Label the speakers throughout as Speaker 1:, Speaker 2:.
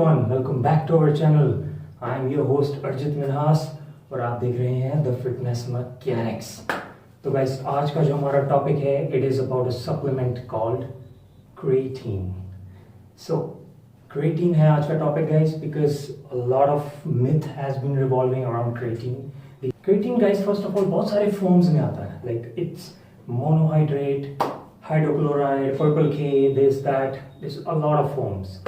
Speaker 1: everyone, welcome back to our channel. I am your host Arjit Minhas और आप देख रहे हैं द फिटनेस मैकेनिक्स। तो गाइस आज का जो हमारा टॉपिक है it is about a supplement called creatine. So creatine है आज का topic guys because a lot of myth has been revolving around creatine. Creatine guys first of all बहुत सारे फॉर्म्स में आता है, like it's monohydrate, hydrochloride, purple के, this that, this a lot of forms.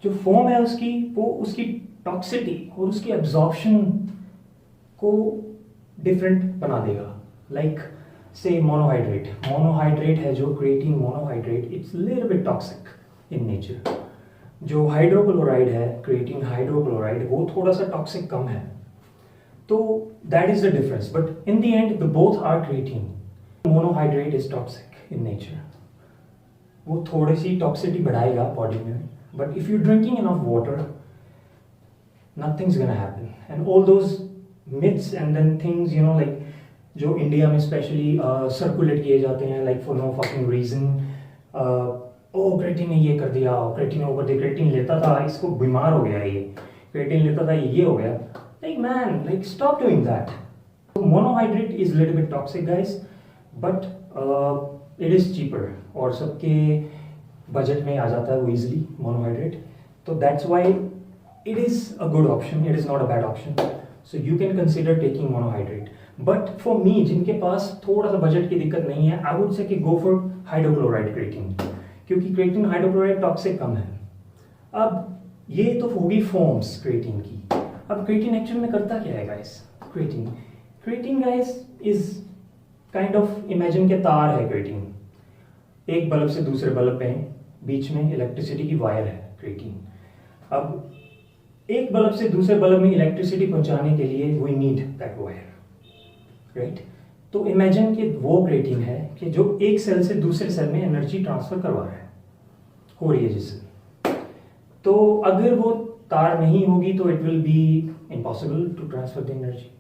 Speaker 1: जो फॉर्म है उसकी वो उसकी टॉक्सिटी और उसकी एब्जॉर्प्शन को डिफरेंट बना देगा। लाइक से मोनोहाइड्रेट है जो creatine monohydrate, it's little bit toxic in nature. जो हाइड्रोक्लोराइड है, क्रिएटिन हाइड्रोक्लोराइड, वो थोड़ा सा टॉक्सिक कम है। तो that is the difference, but in the end the both are creatine. Monohydrate is toxic in nature, वो थोड़ी सी टॉक्सिटी बढ़ाएगा बॉडी में, but if you drinking enough water nothing's gonna happen. And all those myths and then things, you know, like जो India में specially circulate किए जाते हैं like for no fucking reason, oh creatine ने ये कर दिया, क्रिएटिन ऊपर दे, क्रिएटिन लेता था इसको बीमार हो गया, ये क्रिएटिन लेता था ये हो गया। Like man, like stop doing that. Monohydrate is little bit toxic guys, but it is cheaper और सबके बजट में आ जाता है वो इजिली मोनोहाइड्रेट। तो that's why it is a good option, it is not a bad option, so you can consider taking monohydrate. But for me जिनके पास थोड़ा सा बजट की दिक्कत नहीं है, I would say कि go for hydrochloride creatine, क्योंकि creatine हाइड्रोक्लोराइड टॉक्सिक कम है। अब ये तो होगी फॉर्म्स क्रिएटिन की। अब क्रिएटिन एक्चुअल में करता क्या है guys? Creatine guys is kind of, imagine के तार है क्रिएटिन, एक बल्ब से दूसरे बल्ब पे बीच में इलेक्ट्रिसिटी की वायर है क्रिएटिन। अब एक बल्ब से दूसरे बल्ब में इलेक्ट्रिसिटी पहुंचाने के लिए we need that wire, right? तो इमेजिन कि वो क्रिएटिन है कि जो एक सेल से दूसरे सेल में एनर्जी ट्रांसफर करवा रहा है, हो रही है जिससे। तो अगर वो तार नहीं होगी तो it will be impossible to transfer the energy.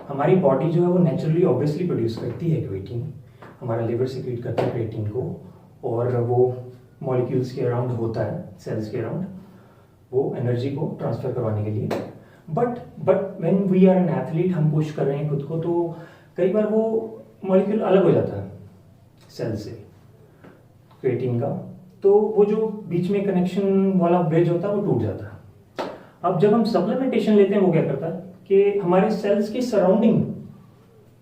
Speaker 1: हमारी बॉडी जो है वो नेचुरली ऑब्वियसली प्रोड्यूस करती है क्रिएटिन, हमारा लिवर सिक्रीट करता है क्रिएटिन को, और वो मॉलिक्यूल्स के अराउंड होता है, सेल्स के अराउंड, वो एनर्जी को ट्रांसफर करवाने के लिए। But when we are an athlete, हम पुश कर रहे हैं खुद को, तो कई बार वो मॉलिक्यूल अलग हो जाता है सेल से क्रिएटिन का, तो वो जो बीच में कनेक्शन वाला ब्रिज होता है वो टूट जाता है। अब जब हम सप्लीमेंटेशन लेते हैं वो क्या करता है कि हमारे सेल्स के सराउंडिंग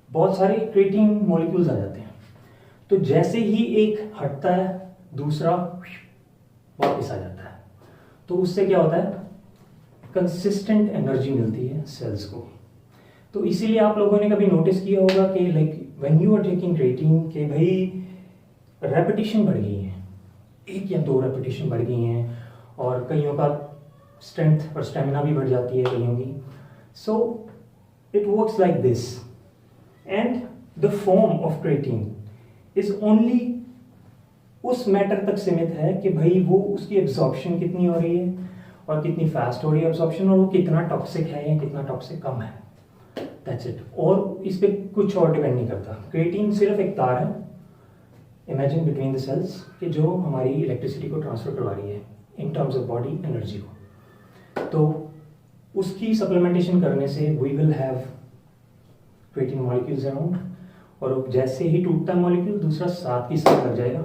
Speaker 1: बहुत सारे क्रिएटिन मॉलिक्यूल्स आ जाते हैं, तो जैसे ही एक हटता है दूसरा वापस आ जाता है। तो उससे क्या होता है, कंसिस्टेंट एनर्जी मिलती है सेल्स को। तो इसीलिए आप लोगों ने कभी नोटिस किया होगा कि like when you are taking creatine के भाई रेपिटेशन बढ़ गई है, 1 या 2 रेपिटेशन बढ़ गई हैं, और कईयों का स्ट्रेंथ और स्टेमिना भी बढ़ जाती है कईयों की। So it works like this, and the form of creatine is only उस मैटर तक सीमित है कि भाई वो उसकी एब्जॉर्प्शन कितनी हो रही है और कितनी फास्ट हो रही है एब्जॉर्प्शन, और वो कितना टॉक्सिक है या कितना टॉक्सिक कम है, दैट्स इट। और इस पर कुछ और डिपेंड नहीं करता। क्रिएटिन सिर्फ एक तार है, इमेजिन बिटवीन द सेल्स, कि जो हमारी इलेक्ट्रिसिटी को ट्रांसफर करवा रही है in terms of body energy को। तो उसकी सप्लीमेंटेशन करने से we will have creatine molecules around, और जैसे ही टूटता मॉलिक्यूल दूसरा साथ ही साथ लग जाएगा,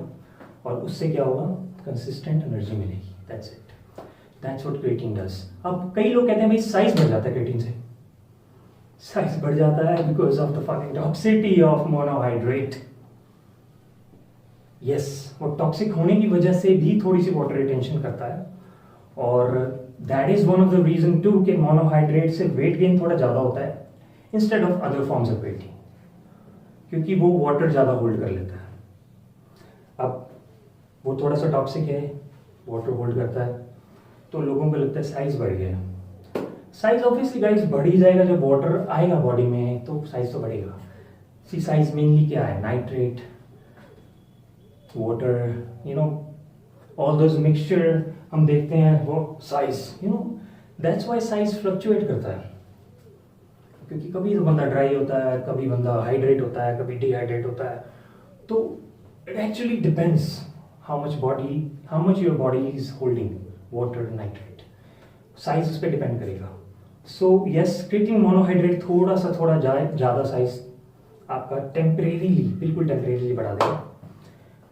Speaker 1: और उससे क्या होगा, कंसिस्टेंट एनर्जी मिलेगी। That's it, that's what creatine does. अब कई लोग कहते हैं भाई साइज बढ़ जाता है क्रिएटिन से। साइज बढ़ जाता है because of the fucking toxicity of monohydrate. Yes, वो टॉक्सिक होने की वजह से भी थोड़ी सी वाटर रिटेंशन करता है, और that is one of the reason to कि मोनोहाइड्रेट से वेट गेन थोड़ा ज़्यादा होता है instead of other forms of creatine, क्योंकि वो वाटर ज़्यादा होल्ड कर लेता है। अब वो थोड़ा सा टॉक्सिक है, वाटर होल्ड करता है, तो लोगों को लगता है साइज बढ़ गया। साइज ऑब्वियसली गाइस बढ़ ही जाएगा, जब वाटर आएगा बॉडी में तो साइज तो बढ़ेगा। सी साइज मेनली क्या है, nitrate, water, you know, all those mixture हम देखते हैं, वो size, you know, that's why size fluctuate करता है, क्योंकि कभी तो बंदा ड्राई होता है, कभी बंदा हाइड्रेट होता है, कभी डिहाइड्रेट होता है। तो it actually depends how much your body is holding water, nitrate. Size उस पर डिपेंड करेगा। सो यस, क्रिएटिन मोनोहाइड्रेट थोड़ा ज़्यादा साइज आपका टेम्परेरीली, बिल्कुल टेम्परेरीली बढ़ा देगा,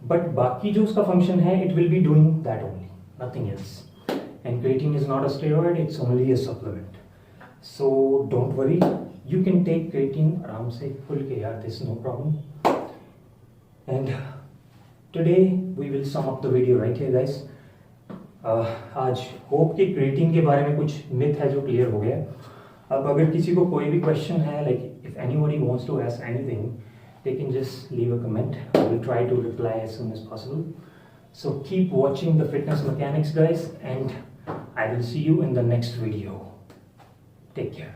Speaker 1: बट बाकी जो उसका फंक्शन है it will be doing that only, nothing else. And creatine is not a steroid, it's only a supplement. So don't worry, you can take creatine आराम से खुल के यार, this no problem. And today we will sum up the video right here guys. आज hope कि creatine के बारे में कुछ मिथ है जो क्लियर हो गया। अब अगर किसी को कोई भी क्वेश्चन है, like if anybody wants to ask anything, they can just leave a comment. I will try to reply as soon as possible. So keep watching the Fitness Mechanics guys, and I will see you in the next video. Take care.